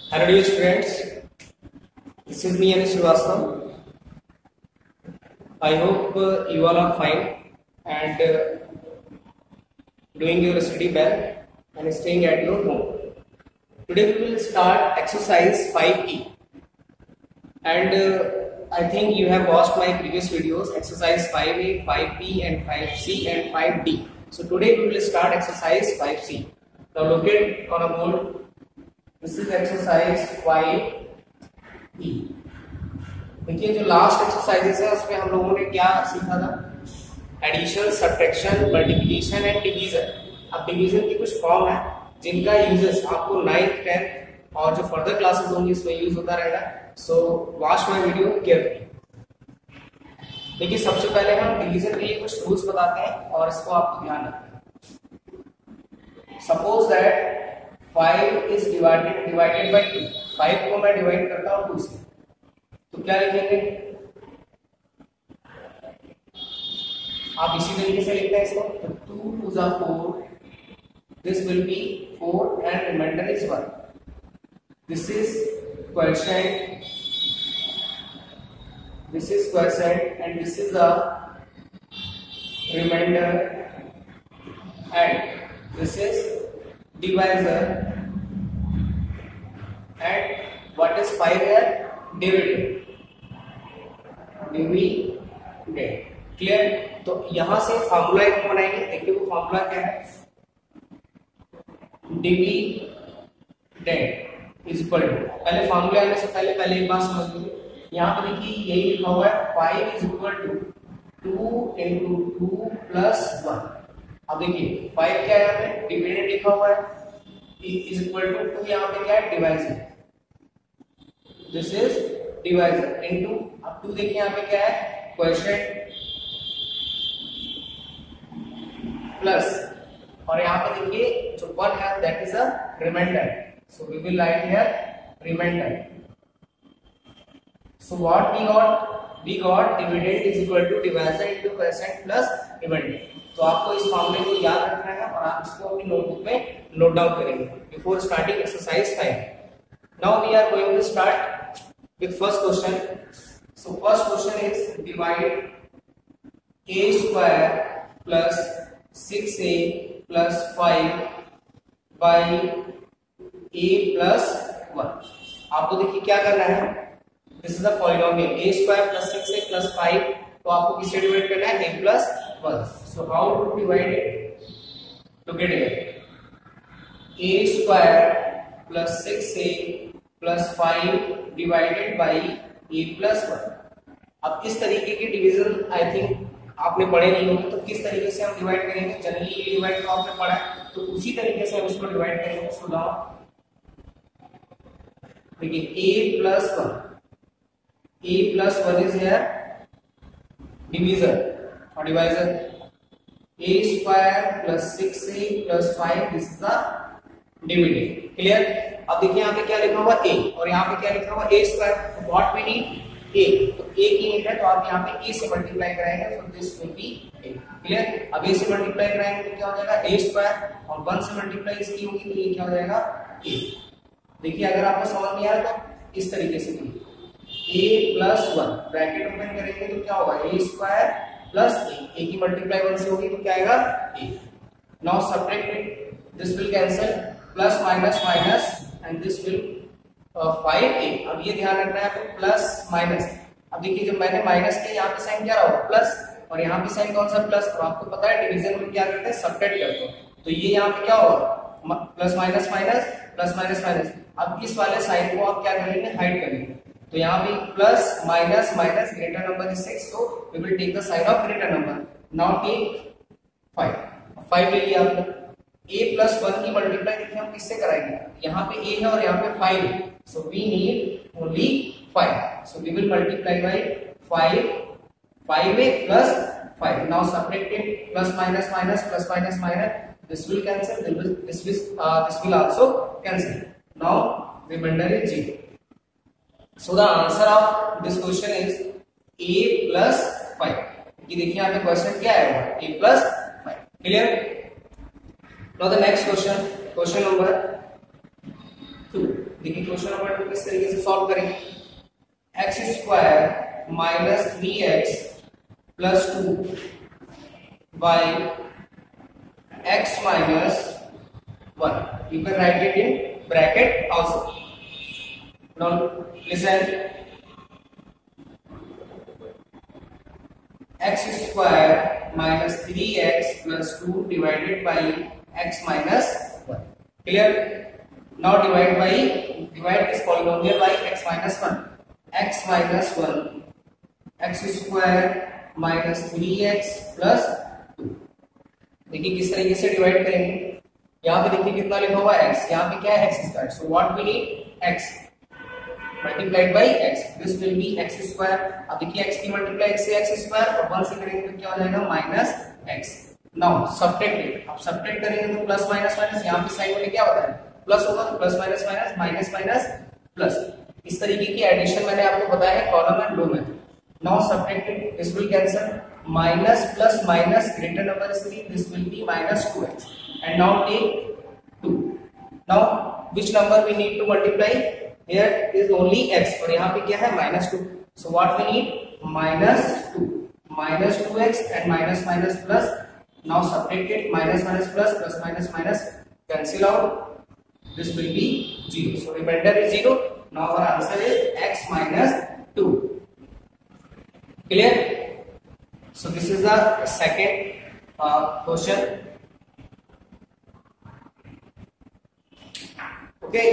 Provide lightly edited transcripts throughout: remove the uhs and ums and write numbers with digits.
Hello dear students, this is me Anish Srivastava. I hope you all are fine and doing your study well and staying at your home. Today we will start exercise 5E and I think you have watched my previous videos, exercise 5A, 5B and 5C and 5D. So today we will start exercise 5C. Now look it on a board. This is exercise 5E. देखिए जो last exercises है उसमें हम लोगों ने क्या सीखा था, addition, subtraction, multiplication and division. अब डिवीजन की कुछ फॉर्म है जिनका यूजेस आपको 9th 10th और जो फर्दर क्लासेस होंगी उसमें यूज होता रहेगा. So watch my video carefully. देखिए सबसे पहले हम डिवीजन के लिए कुछ रूल्स बताते हैं और इसको आपको ध्यान रखना है. Suppose that 5 is divided by 2. 5 को मैं डिवाइड करता हूँ 2 से, तो क्या लिखेंगे आप? इसी तरीके से लिखते हैं इसको. तो 2 2 जा 4, this will be 4 and remainder is 1. This is quotient, this is quotient and this is the remainder and this is divisor and what is 5 here? Dividend. Clear? तो यहां से फॉर्मूला एक बनाएंगे. देखिए वो फॉर्मूला क्या है, डिविडेंड इज इक्वल टू, पहले फॉर्मूला आने से पहले एक बात समझ लीजिए. यहां पर देखिए यही लिखा हुआ है 5 is equal to 2 into 2 plus 1. अब देखिए 5 क्या है, डिविडेंड लिखा हुआ है, इज इक्वल टू 2 यहाँ पे क्या है, divisor. This is divisor into, अब 2 देखिए यहाँ पे क्या है, क्वोशिएंट प्लस, और यहाँ पे देखिए जो 1 है that is a remainder. So we will write here remainder. So what we got dividend is equal to divisor into quotient plus remainder. तो आपको इस फॉर्मूले को याद रखना है और आप इसको अपनी नोटबुक में नोट डाउन करेंगे before starting exercise 5. Now we are going to start with first question. So first question is divide a square plus 6a plus 5 by a plus 1. आपको देखिए क्या करना है, this is a polynomial a square plus 6a plus 5, तो आपको किससे divide करना है, a plus 1. So how to divide it? Look at it. A square plus 6a plus 5 divided by a plus 1. अब इस तरीके की डिवीजन आई थिंक आपने पढ़े नहीं होंगे, तो किस तरीके से हम डिवाइड करेंगे, जनरली ये डिवाइड तो आपने पढ़ा है, तो उसी तरीके से हम इसको डिवाइड करेंगे. सो नाउ देखिए a plus 1 is here divisor और divisor. a square plus 6a plus 5, this is the dividend. Clear? अब देखिए यहाँ पे क्या लिखा हुआ a और यहाँ पे क्या लिखा हुआ a स्क्वायर. तो व्हाट वी नीड, a. तो a की नीड है तो आप यहाँ पे a से मल्टीप्लाई कराएंगे, तो this will B a. Clear? अब a से मल्टीप्लाई कराएंगे तो क्या हो जाएगा, a स्क्वायर, और 1 से मल्टीप्लाई इसकी होगी तो ये क्या हो जाएगा, a. देखिए अगर आपको समझ नहीं आया तो इस तरीके से a प्लस 1 ब्रैकेट ओपन करेंगे तो क्या होगा, a स्क्वायर प्लस a की मल्टीप्लाई 1 से होगी तो क्या आएगा, a. Now subtract it, this will cancel, plus minus minus and this will 5a. अब ये ध्यान रखना है आपको, प्लस माइनस. अब देखिए जब मैंने माइनस किया यहाँ पे साइन क्या रहा, प्लस, और यहाँ पे साइन कौन सा, प्लस. और आपको पता है डिवीजन में क्या करते हैं, सब्ट्रैक्ट करते हैं, तो ये यहाँ पे क्या होगा, plus minus minus plus minus minus. अब इस वाले साइन को आप क्या करेंगे, हाइड करेंगे. तो यहाँ पे plus minus minus, greater number is 6, so we will take the sign of greater number. Now take 5 ले लिया आपने. a plus 1 की मल्टीप्लाई देखिए हम किससे कराएंगे, यहाँ पे a है और यहाँ पे 5 है, so we need only 5, so we will multiply by 5a plus 5. Now subtract it, plus minus minus plus minus minus, this will cancel, this will also cancel. Now remainder is 0. So the answer of this question is a plus 5. ये देखिए यहाँ पे question क्या है, a plus 5. Clear? Now the next question, question number 2. देखिए question number 2 किस तरीके से सॉल्व करेंगे। X square minus 3x plus 2 by x minus 1. You can write it in bracket also. Now listen. X square minus 3x plus 2 divided by x minus 1. Clear? Now divide this polynomial by x minus 1. X minus 1. X square minus 3x plus 2. देखिए किस तरीके से divide करेंगे। यहाँ पे देखिए कितना लिखा हुआ है x, यहाँ पे क्या है x square. So what we need x multiplied by x, this will be x square. अब देखिए x की मल्टीप्लाई x से x स्क्वायर और 1 से करेंगे तो क्या हो जाएगा minus x। Now subtract it, अब सब्ट्रैक्ट करेंगे तो प्लस माइनस माइनस, यहाँ पे साइन में क्या होता है प्लस होगा, तो plus minus minus minus minus plus. इस तरीके की एडिशन मैंने आपको बताया है कॉलम एंड रो में। Now subtract it, this will cancel, minus plus minus greater number is 3, this will be minus 2x, and now take 2. Now which number we need to multiply? Here is only x और यहाँ पे क्या है minus 2. So what we need? minus 2, minus 2x and minus minus plus. Now subtract it, minus minus plus minus minus cancel out, this will be 0. So remainder is 0. Now our answer is x minus 2. Clear? So this is the second question. Okay,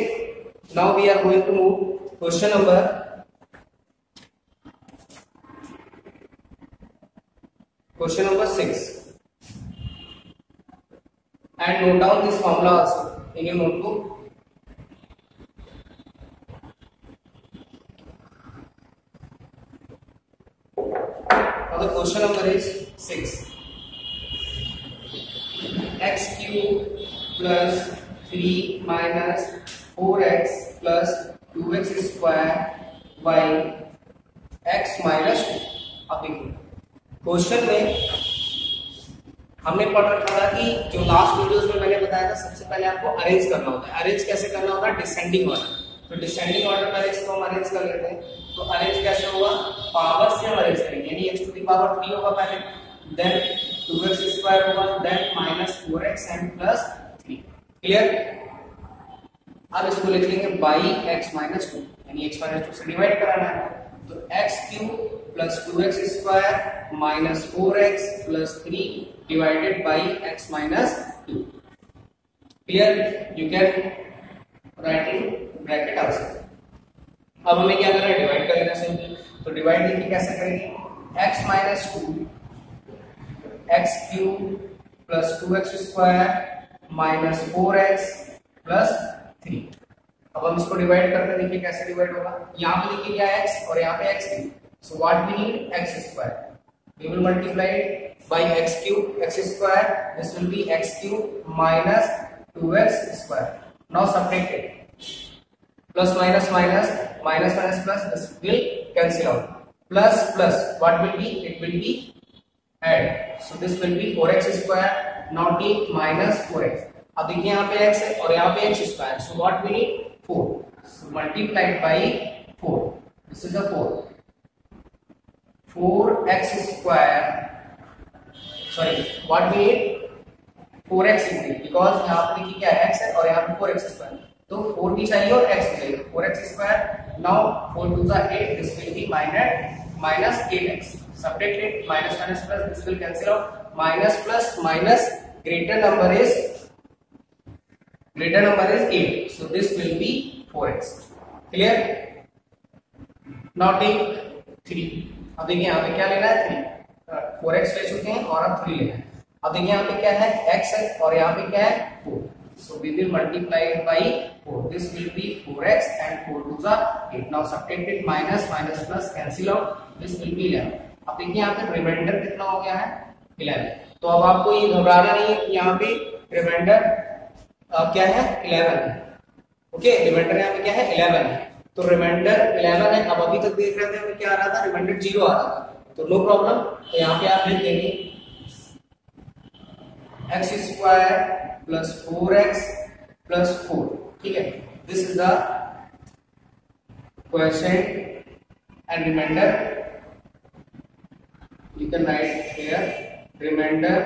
now we are going to move question number Question number 6. And note down this formula also in your notebook. Now the question number is 6. X cube plus 3 minus 4x plus 2x square by x minus 2. अब देखिए question में हमने पढ़ रखा था कि जो last videos में मैंने बताया था सबसे पहले आपको अरेंज करना होता है। अरेंज कैसे करना होता है? Descending order. तो डिसेंडिंग ऑर्डर पहले इसको हम अरेंज कर लेते हैं। तो अरेंज कैसे होगा? पावर से हम अरेंज करेंगे, यानी x टू द पावर 3 होगा पहले, देन 2x स्क्वायर होगा, then minus 4x and plus 3। Clear? अब इसको लिख लेंगे बाई x माइनस 2, यानी x माइनस 2 से डिवाइड कराना है। तो x cube plus 2x square minus 4x plus 3 divided by x minus 2। Clear? You can write in bracket also. अब हमें क्या करना है? डिवाइड कर लेना सिंपल। तो डिवाइड देखिए कैसे करेंगे? x minus 2 x cube plus 2x square minus 4x plus 3। अब हम इसको डिवाइड करते हैं, देखिए कैसे डिवाइड होगा। यहाँ पे देखिए क्या है x और यहाँ पे x cube. So what we need? x square. We will multiply it by x cube, x square, this will be x cube minus 2x square. Now subtract it, plus minus minus minus minus plus, this will cancel out, plus plus what will be? It will be add, so this will be 4x square. Now take minus 4x। अब देखिए यहाँ पे x है और यहाँ पे x square, so what we need? 4, so multiplied by 4, this is a 4x square, sorry what we need? 4x is need, because यहाँ पे देखिए क्या x है और यहाँ पे 4x square, तो 4 भी चाहिए और x भी चाहिए। 4x square, now 4 to the 8, this will be minus 8x, subtract it, minus minus plus, this will cancel out, minus plus minus, greater number is 8, so this will be 4x. Clear? Now take 3. अब देखिए यहाँ पे क्या लेना है? 3, 4x ले चुके हैं और अब 3 लेना है। अब देखिए यहाँ पे क्या है? x है और यहाँ पे क्या है? 4, so we will multiply it by 4, this will be 4x and 4 to the 8. Now subtract it, minus minus plus cancel out, this will be 11. अब देखिए यहाँ पे रिमाइंडर कितना हो गया है? 11। तो अब आपको ये घबराना नहीं है कि यहाँ पे रिमाइंडर क्या है? 11 है। ओके, रिमाइंडर यहाँ पे क्या है? 11 है। तो रिमाइंडर 11 है। अब अभी तक देख रहे थे हमें क्या आ रहा था? रिमाइंडर 0 आ रहा था, तो नो प्रॉब्लम। तो यहाँ पे आप लिख देंगे x square plus 4x plus 4। ठीक है, this is the quotient and remainder. You can write here remainder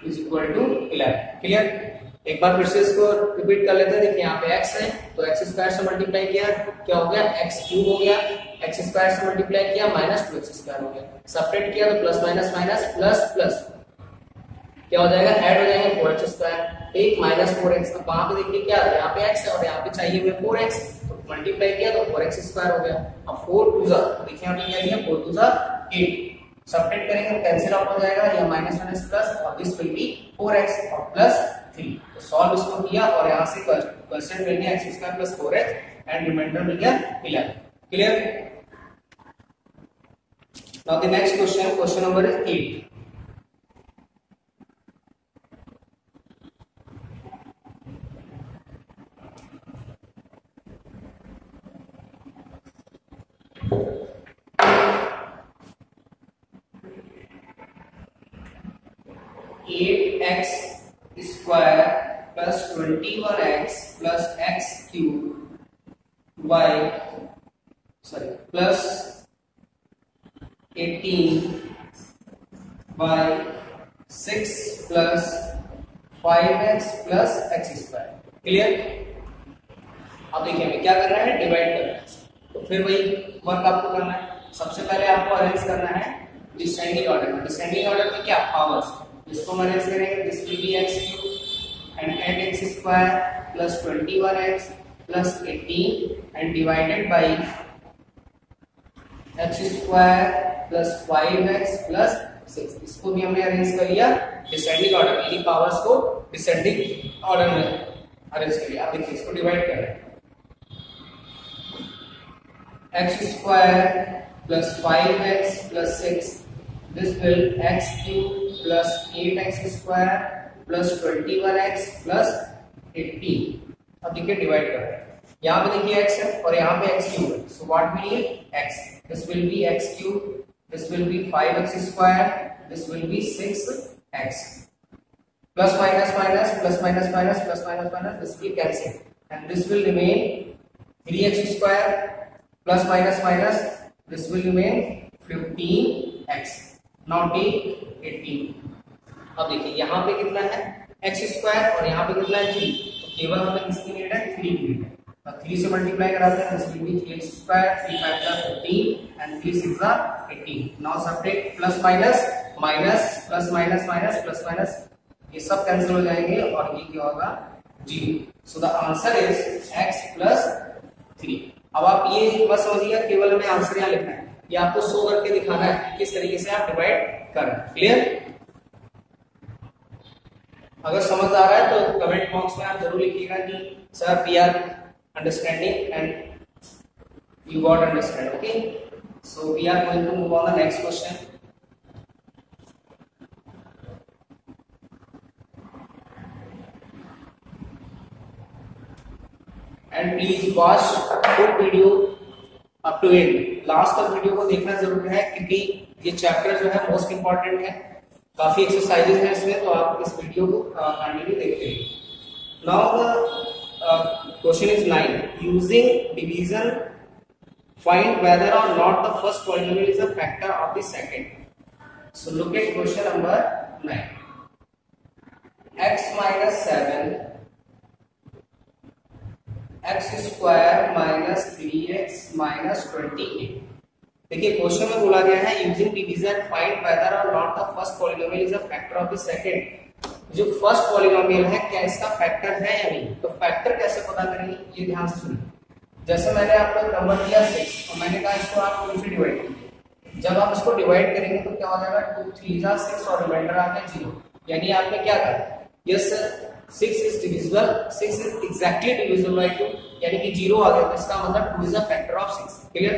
is equal to 11. Clear? एक बार फिर से इसको रिपीट कर लेते हैं। देखिए यहाँ पे x है तो x स्क्वायर से मल्टीप्लाई किया क्या हो गया, x क्यूब हो गया, x स्क्वायर से मल्टीप्लाई किया माइनस 2x स्क्वायर हो गया, सेपरेट किया तो plus minus minus plus plus क्या हो जाएगा, ऐड हो जाएंगे 4x स्क्वायर, ठीक, माइनस 4x। अब वहां पे देखिए क्या है, यहाँ पे x है और यहाँ पे चाहिए हमें 4x, तो मल्टीप्लाई किया तो 4x स्क्वायर हो गया। अब 4 टू ज़ा देखिए यहाँ पे क्या दिया, 4 टू ज़ा 8, सब्ट्रैक्ट करेंगे कैंसिल आउट हो जाएगा, ये माइनस माइनस प्लस और दिस विल बी 4x और प्लस 3। तो सॉल्व इसको किया और यहाँ से क्वेश्चन मिल गया x square plus 4x and remainder मिल गया 11। Clear? Now the next question, question number 8। x square plus 21x plus x cube y plus 18 y 6 plus 5x plus x square. Clear? अब देखिए हमें क्या करना है, डिवाइड करना है। तो फिर वही वर्क आपको करना है। सबसे पहले आपको अरेंज करना है डिसेंडिंग ऑर्डर में। डिसेंडिंग ऑर्डर में क्या, पावर्स, इसको हम अरेंज करेंगे, this will be x cube and 8x square plus 21x plus 18 and divided by x square plus 5x plus 6। इसको भी हमने अरेंज कर लिया डिसेंडिंग ऑर्डर, यानी पावर्स को डिसेंडिंग ऑर्डर में अरेंज कर लिया। अब देखिए इसको डिवाइड कर रहे हैं, x square plus 5x plus 6, this will x cube plus 8x square plus 21x plus 18। अब देखिए डिवाइड कर रहे हैं, यहाँ पे देखिए x है और यहाँ पे x क्यूब है, so what will be x, this will be x cube, this will be 5x square, this will be 6x, plus minus minus plus minus minus plus minus minus, this will cancel and this will remain 3x square plus minus minus, this will remain 15x। Now take 18। अब देखिए यहाँ पे कितना है x square और यहाँ पे कितना है 3, तो केवल हमें किसकी नीड है, 3 की नीड है। तो 3 से मल्टीप्लाई कराते हैं, this will B 3x square, 3 5 जा 15 एंड 3 6 जा 18। Now subtract plus minus minus plus minus minus plus minus, ये सब कैंसिल हो जाएंगे और ये क्या होगा 0। So the answer is x plus 3। अब आप ये बस समझिए, केवल हमें आंसर यहाँ लिखना है, ये आपको शो करके दिखाना है किस तरीके से आप डिवाइड कर रहे हैं। क्लियर? अगर समझ आ रहा है तो कमेंट बॉक्स में आप जरूर लिखिएगा कि sir we are understanding and you got understand. Okay, so we are going to move on the next question. And please watch full video up to end, last तक वीडियो को देखना जरूरी है क्योंकि ये चैप्टर जो है मोस्ट इंपॉर्टेंट है, काफी एक्सरसाइजेस हैं इसमें, तो आप इस वीडियो को कंटिन्यू देखते रहिए। Now the question is 9, using division find whether or not the first polynomial is a factor of the second. So look at question number 9, x minus 7 x square minus 3x minus 28। देखिए question में बोला गया है using division find whether or not the first polynomial is a factor of the second. जो first polynomial है क्या इसका factor है या नहीं, तो फैक्टर कैसे पता करेंगे ये ध्यान से सुनिए। जैसे मैंने आपको नंबर दिया 6 और मैंने कहा इसको आप 2 से डिवाइड कीजिए, जब आप इसको डिवाइड करेंगे तो क्या हो जाएगा 2 3 जा 6 और रिमाइंडर आ गया 0, यानी आपने क्या कहा, yes 6 is divisible, 6 is exactly divisible by 2, यानी कि 0 आ गया, तो इसका मतलब 2 is a factor of 6। Clear?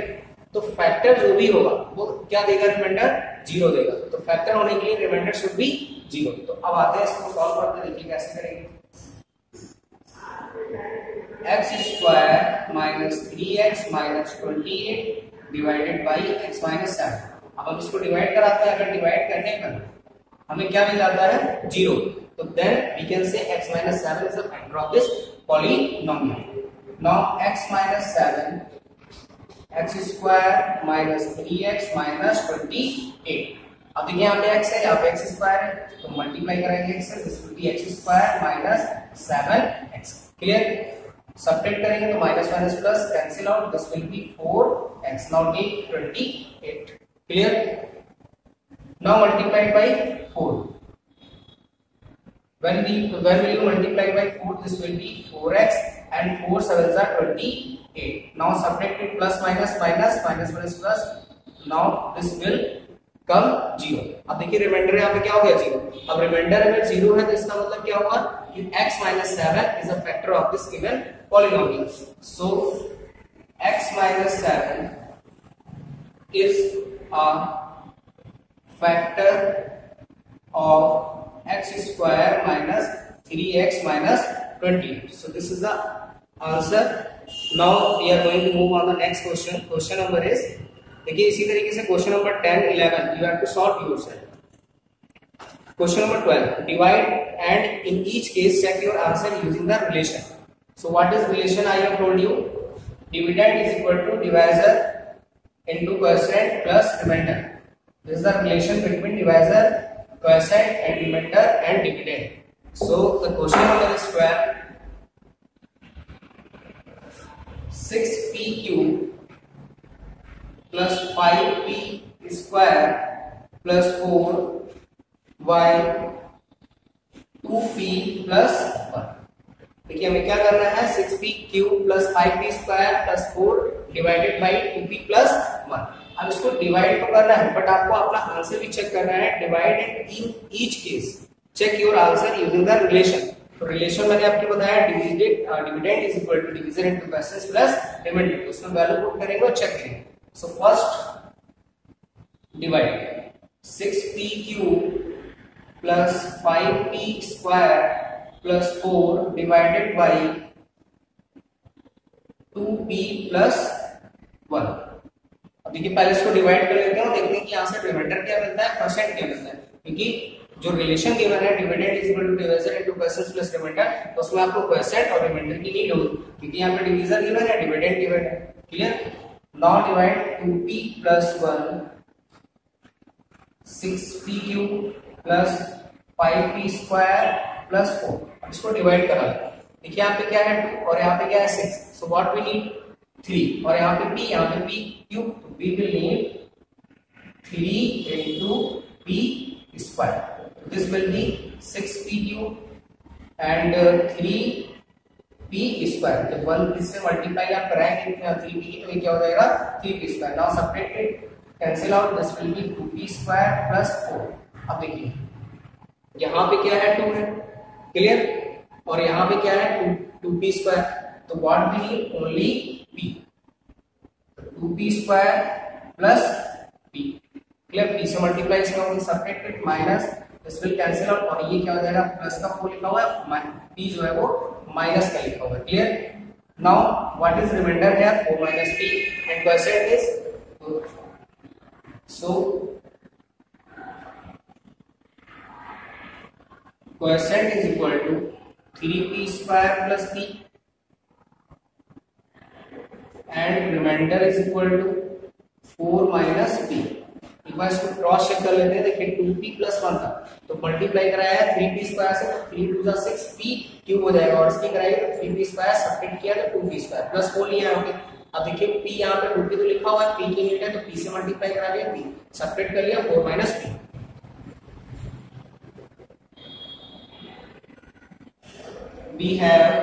तो फैक्टर जो भी होगा वो क्या देगा, रिमाइंडर 0 देगा, तो फैक्टर होने के लिए रिमाइंडर शुड बी 0। तो अब आते हैं इसको सॉल्व करते हैं, देखिए कैसे करेंगे। x square minus 3x minus 28 divided by x minus 7। अब हम इसको डिवाइड कराते हैं, अगर डिवाइड करने पर हमें क्या मिल जाता है 0, तो then we can say x minus 7 is a factor of this polynomial। Now x minus 7 x square minus 3x minus 28. अब देखिए यहाँ पे x है, यहाँ पे x स्क्वायर है, तो मल्टीप्लाई करेंगे x से, this will be x square minus 7x. Clear? Subtract करेंगे तो minus minus plus cancel out, this will be 4x. Now take 28. Clear? Now multiply by 4. When will you multiply by 4? This will be 4x and 4 sevens are 28. Now subtract it, plus minus minus minus minus plus. Now this will come 0. अब देखिए reminder यहाँ पे क्या हो गया 0. अब reminder अगर 0 है तो इसका मतलब क्या हुआ कि x minus 7 is a factor of this given polynomial. So x minus 7 is a factor of x square minus 3x minus 20. So this is the answer. Now we are going to move on the next question. Question number is, देखिए इसी तरीके से question number 10, 11 you have to solve yourself. Question number 12, divide and in each case check your answer using the relation. So what is relation? I have told you dividend is equal to divisor into quotient plus remainder. This is the relation between divisor, quotient and remainder and dividend. So the question number is 12. 6p cube plus 5p square plus 4y 2p plus 1. देखिए हमें क्या करना है, 6p cube plus 5p square plus 4 divided by 2p plus 1. अब इसको divide तो करना है बट आपको अपना आंसर भी चेक करना है. Divide in each case check your answer using the relation. तो रिलेशन मैंने आपको बताया dividend is equal to divisor into quotients plus remainder. तो उसमें वैल्यू पुट करेंगे और चेक करेंगे. So first divide 6p cube plus 5p square plus 4 divided by 2p plus 1. अब देखिए पहले इसको डिवाइड कर लेते हैं, देखते हैं कि यहाँ से रिमाइंडर क्या मिलता है, परसेंट क्या मिलता है. क्योंकि जो रिलेशन गिवन है dividend is equal to divisor into quotients plus remainder, तो उसमें आपको क्वेश्चंट और रिमाइंडर की नीड होगी क्योंकि यहाँ पे डिवीजर गिवन है, डिविडेंड गिवन है. Clear? Now divide 2p plus 1 6p cube plus 5p square plus 4. अब इसको डिवाइड करा. देखिए यहाँ पे क्या है 2 और यहाँ पे क्या है 6. सो व्हाट वी नीड 3 और यहाँ पे p, यहाँ पे p क्यूब, तो we will need 3 into p square. This will be 6p cube and 3p square. जब 1 इससे मल्टीप्लाई आप कराएंगे 3p की तो ये क्या हो जाएगा 3p square. Now subtract it, cancel out. This will be 2p square plus 4. अब देखिए यहाँ पे क्या है 2 है, क्लियर, और यहाँ पे क्या है 2p square. तो what we need only p. 2p square plus p. Clear? p से मल्टीप्लाई इसका होगा, subtract it minus, this will cancel out और ये क्या हो जाएगा प्लस का 4 लिखा हुआ है, p जो है वो माइनस का लिखा हुआ है. Clear? Now what is remainder here 4 minus p and quotient is so quotient is equal to 3p square plus p and remainder is equal to 4 minus p. एक बार इसको क्रॉस चेक कर लेते हैं. देखिए 2p प्लस 1 था तो multiply कराया है 3p स्क्वायर से, तो 3 2 6p क्यूब हो जाएगा और इसकी कराई तो 3p स्क्वायर सब्ट्रैक्ट किया तो 2p स्क्वायर प्लस 4 लिया है. अब देखिए p यहाँ पे 2p तो लिखा हुआ है, p की यूनिट है तो p से मल्टीप्लाई करा दिया, p सब्ट्रैक्ट कर लिया 4 minus p. We have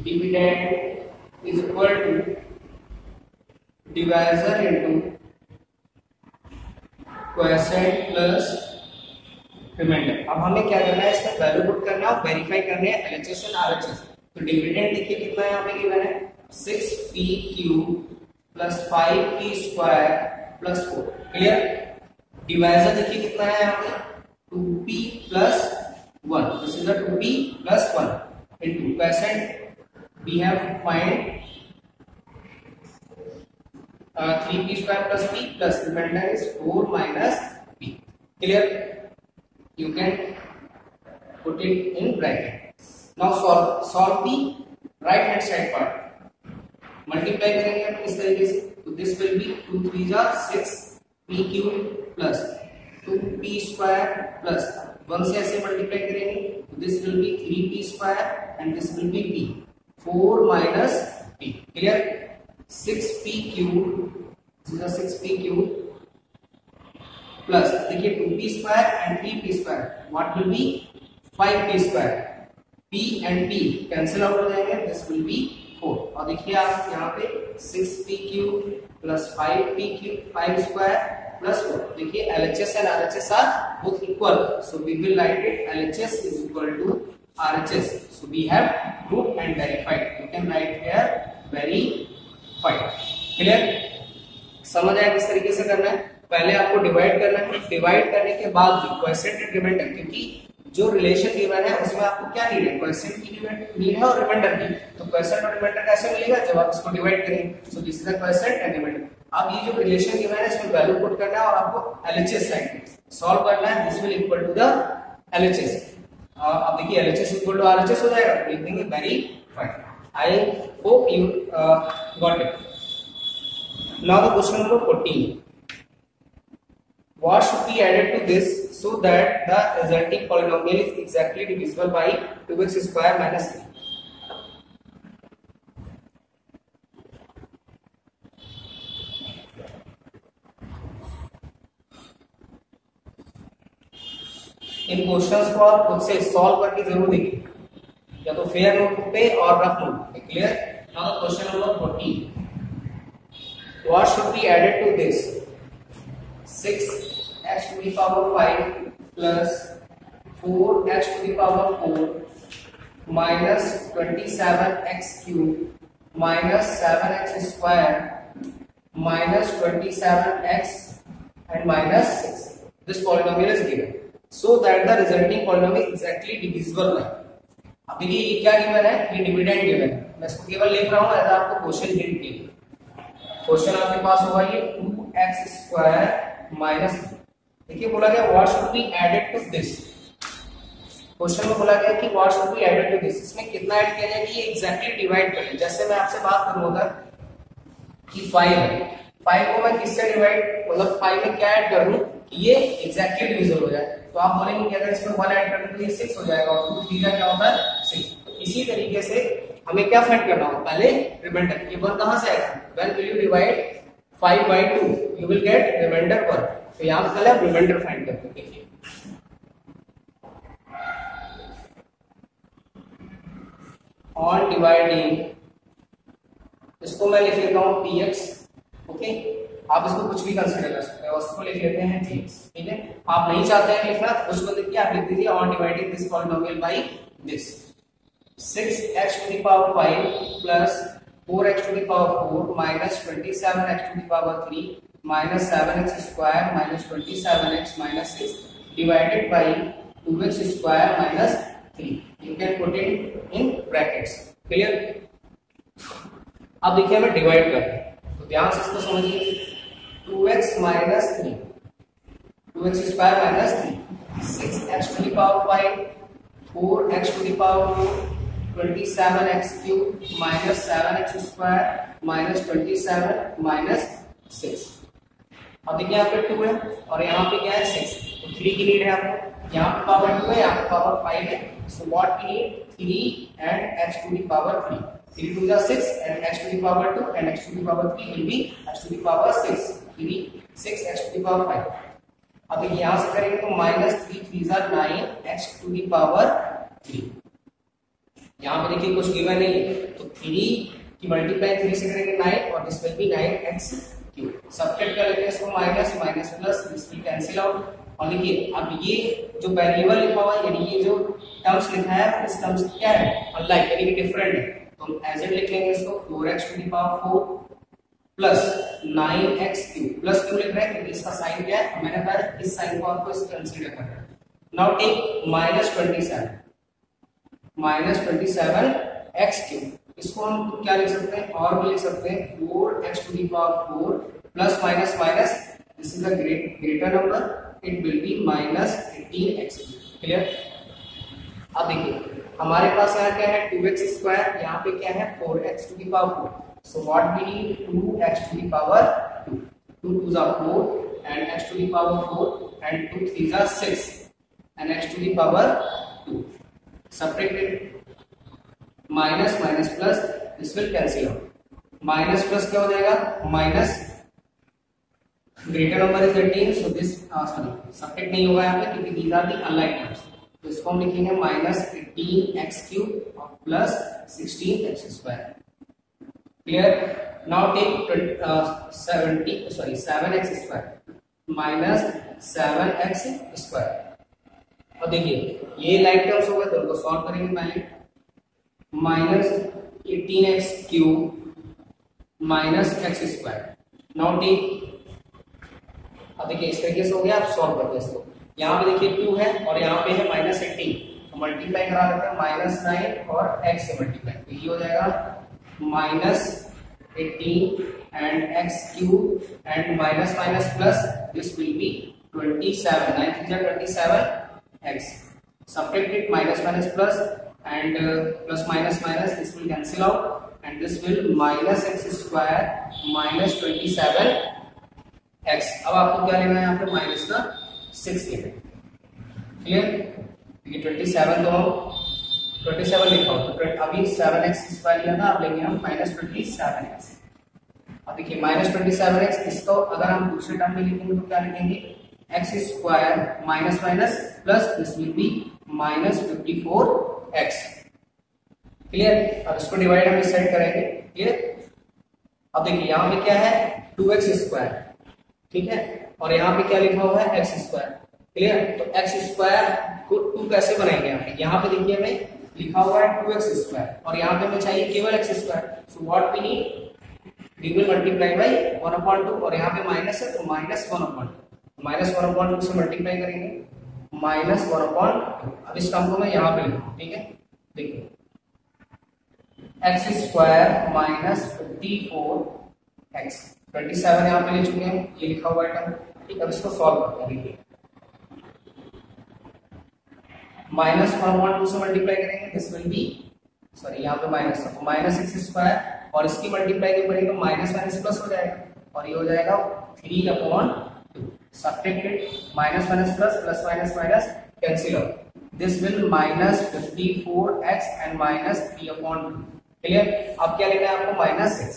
dividend is equal to divisor into quotient plus remainder. अब हमें क्या करना है, इसका वैल्यू पुट करना है और वेरीफाई करने हैं LHS और RHS. तो डिविडेंड देखिए कितना यहाँ पे गिवन है 6p cube plus 5p square plus 4. Clear? Divisor देखिए कितना है यहाँ पे 2p plus 1. This is a 2p plus 1 into quotient. We have find 3p square plus p plus remainder is 4 minus p. Clear? You can put it in bracket. Now solve the right hand side part multiply करेंगे हम इस तरीके से, तो this will B 2 3 जा 6 p cube plus 2p square plus 1 से ऐसे multiply करेंगे, तो this will B 3p square and this will B p 4 minus p। Clear? 6p cube, this is 6p cube plus देखिए 2p square and 3p square, what will B 5p square. p and p cancel out हो जाएंगे, this will B 4। और देखिए आप यहाँ पे 6p cube plus 5p cube 5 square plus 4, देखिए LHS and RHS are both equal, so we will write it LHS is equal to RHS, so we have proved and verified, you can write here verified। Clear? समझ आया किस तरीके से करना है? पहले आपको डिवाइड करना है, डिवाइड करने के बाद भी क्वोशिएंट एंड रिमाइंडर, क्योंकि जो रिलेशन गिवन है उसमें आपको क्या नीड है, क्वोशिएंट की नीड है और रिमाइंडर की। तो क्वोशिएंट और रिमाइंडर कैसे मिलेगा, जब आप इसको डिवाइड करेंगे। So this is the quotient and remainder. अब ये जो रिलेशन गिवन है इसमें वैल्यू पुट करना है और आपको LHS साइड सॉल्व करना है, this will equal to the LHS। अब देखिए LHS इक्वल टू RHS हो जाएगा, लिख देंगे verified. I hope you got it. Now the question number 14, what should be added to this so that the resulting polynomial is exactly divisible by 2x square minus 3? In questions को आप खुद से solve करके जरूर देखिए, या तो fair notebook पे और रफ नोटबुक पे। Clear? Now question number 14, what should be added to this? 6x to the power 5 plus 4x to the power 4 minus 27x cube minus 7x square minus 27x and minus 6. This polynomial is given so that the resulting polynomial is exactly divisible by। अब देखिए ये क्या given है, ये dividend given है, मैं इसको केवल लिख रहा हूं एज आपको क्वेश्चन हिंट के लिए। क्वेश्चन आपके पास होगा ये 2x स्क्वायर माइनस, देखिए बोला गया what should be added to this. Question में बोला गया कि what should be added to this, इसमें कितना ऐड किया जाए कि ये एग्जैक्टली डिवाइड करें। जैसे मैं आपसे बात करूं अगर कि 5 है, 5 को मैं किससे डिवाइड, मतलब 5 में क्या ऐड कर दूं कि ये एग्जैक्टली डिविजिबल हो जाए, तो आप बोलेंगे कि अगर इसमें 1 ऐड कर दूं तो ये 6 हो जाएगा और 2 3 का क्या होता है 6। इसी तरीके से हमें क्या फाइंड करना होगा, पहले रिमाइंडर। ये 1 कहां से आएगा, when will you divide 5 by 2 you will get remainder 1, तो यहां पे पहले आप रिमाइंडर फाइंड करते हैं। देखिए ऑन डिवाइडिंग, इसको मैं लिख लेता हूं px, ओके, आप इसको कुछ भी कंसीडर कर सकते हैं, उसको लिख लेते हैं px। ठीक है, आप नहीं चाहते हैं लिखना कुछ को देखिए, आप लिख दीजिए on dividing this polynomial by this 6x to the power 5 plus 4x to the power 4 minus 27x to the power 3 minus 7x square minus 27x minus 6 divided by 2x square minus 3. You can put it in brackets. Clear? अब देखिए हमें divide करना है, तो ध्यान से इसको समझिए। 2x minus 3, 2x square minus 3, 6x to the power 5, 4x to the power 4, 27x cube minus 7x square minus 27 minus 6। अब देखिए यहाँ पे 2 है और यहाँ पे क्या है 6, तो 3 की नीड है आपको। यहाँ पे पावर 2 है, यहाँ पे पावर 5 है, so what we need 3 and x to the power 3। 3 2 is 6 and x to the power 2 and x to the power 3 will be x to the power 6, 3 6 x to the power 5। अब यहाँ से करेंगे तो minus 3 3 is 9 x to the power 3। यहाँ पे देखिए कुछ given नहीं है, तो 3 की मल्टीप्लाई 3 से करेंगे 9 और this will B 9x cube. Subtract कर लेते हैं इसको, minus minus plus, this will cancel out. और देखिए अब ये जो वेरिएबल लिखा हुआ है, यानी ये जो टर्म्स लिखा है इस टर्म्स क्या है, अनलाइक यानी कि डिफरेंट है, तो हम एज इट लिख लेंगे इसको 4x to the power 4 plus 9x cube. Plus क्यों लिख रहे हैं क्योंकि इसका साइन क्या है, मैंने कहा इस साइन को आपको इस कंसीडर करना है। Now take minus 27 x cube, इसको हम क्या लिख सकते हैं और भी लिख सकते हैं 4x to the power 4 plus minus minus, this is a greater number, it will be minus 18x। Clear? अब देखिए हमारे पास यहाँ क्या है 2x स्क्वायर, यहाँ पे क्या है 4x to the power 4. So what we need 2x to the power 2. 2 2s are 4 and x to the power 4 and 2 3s are 6 and x to the power 2. Subtract it. Minus minus plus, this will cancel out. Minus plus क्या हो जाएगा? Minus greater number is 18, so this sorry subtract नहीं होगा यहाँ पे क्योंकि these are the unlike terms. तो इसको हम लिखेंगे minus 18x cube और plus 16x square. Clear? Now take 7x square minus 7x square. और देखिए ये लाइक टर्म्स हो गए तो उनको सॉल्व करेंगे पहले. Minus 18x cube minus x square. Now take, अब देखिए इस तरीके से हो गया. आप सॉल्व करते हैं इसको. यहाँ पे देखिए 2 है और यहाँ पे है माइनस 18, तो मल्टीप्लाई करा लेते हैं माइनस 9 और x से मल्टीप्लाई, तो ये हो जाएगा minus 18 and x cube and minus minus plus, this will be 27. 9 3 are 27x. Subtract it, minus minus plus and plus minus minus, this will cancel out and this will minus x square minus 27x. अब आपको क्या लेना है यहाँ पे minus का 6 लेना है. क्लियर? ये 27 तो 27 लिखा हो तो अभी 7x स्क्वायर लिया था, अब लेंगे हम माइनस 27x. अब देखिए माइनस 27x, इसको अगर हम दूसरे टर्म में लिखेंगे तो क्या लिखेंगे x square minus minus plus, this will be minus 54x. Clear? अब इसको डिवाइड हम इस साइड करेंगे. क्लियर? अब देखिए यहाँ पे क्या है 2x स्क्वायर, ठीक है, और यहाँ पे क्या लिखा हुआ है x स्क्वायर. क्लियर? तो x स्क्वायर को 2 कैसे बनाएंगे यहाँ पे देखिए हमें लिखा हुआ है 2x स्क्वायर और यहाँ पे हमें चाहिए केवल x square. So what we need, we will multiply by 1/2 और यहाँ पे माइनस है तो माइनस 1/2. माइनस 1/2 से मल्टीप्लाई करेंगे माइनस 1/2. अब इस टर्म को मैं यहाँ पे लिखूँ. ठीक है, देखिए x स्क्वायर माइनस 54x. 27 यहाँ पे ले चुके हैं, ये लिखा हुआ है टर्म. ठीक, अब इसको सॉल्व करते हैं. माइनस 1/2 से मल्टीप्लाई करेंगे, दिस विल बी सॉरी यहाँ पे माइनस था तो माइनस x स्क्वायर और इसकी मल्टीप्लाई के करेंगे माइनस माइनस प्लस हो जाएगा और ये हो जाएगा 3/2. Subtract it, minus minus plus plus minus minus cancel out. This will minus 54x and minus 3/2. Clear? अब क्या लेना है आपको माइनस 6.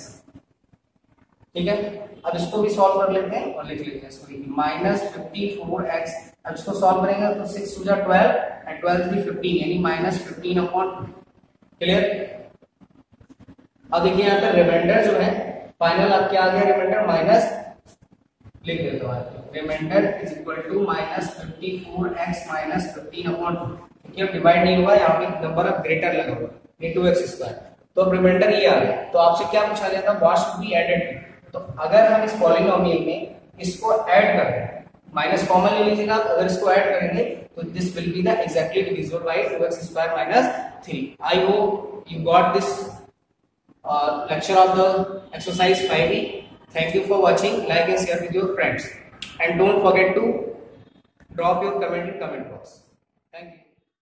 ठीक है, अब इसको भी सॉल्व कर लेते हैं और लिख लेते हैं इसको माइनस 54x. अब इसको सॉल्व करेंगे तो 6 2 12 एंड 12 3 15 यानी माइनस 15/2. क्लियर? अब देखिए यहाँ पे रिमाइंडर जो है फाइनल अब क्या आ गया, रिमाइंडर माइनस लिख देता हूँ. Remainder is equal to minus 54x minus 15/2. क्योंकि अब डिवाइड नहीं हुआ, यहाँ पे नंबर ऑफ ग्रेटर लगा हुआ है 2x स्क्वायर. तो अब रिमाइंडर ये आ गया. तो आपसे क्या पूछा गया था, व्हाट शुड बी एडेड. तो अगर हम इस पॉलिनोमियल में इसको ऐड कर रहे हैं, माइनस कॉमन ले लीजिएगा. अगर इसको ऐड करेंगे तो this will be the exactly divisible by 2x square minus 3. I hope you got this lecture of the exercise 5e. Thank you for watching. Like and share with your friends and don't forget to drop your comment in comment box. Thank you.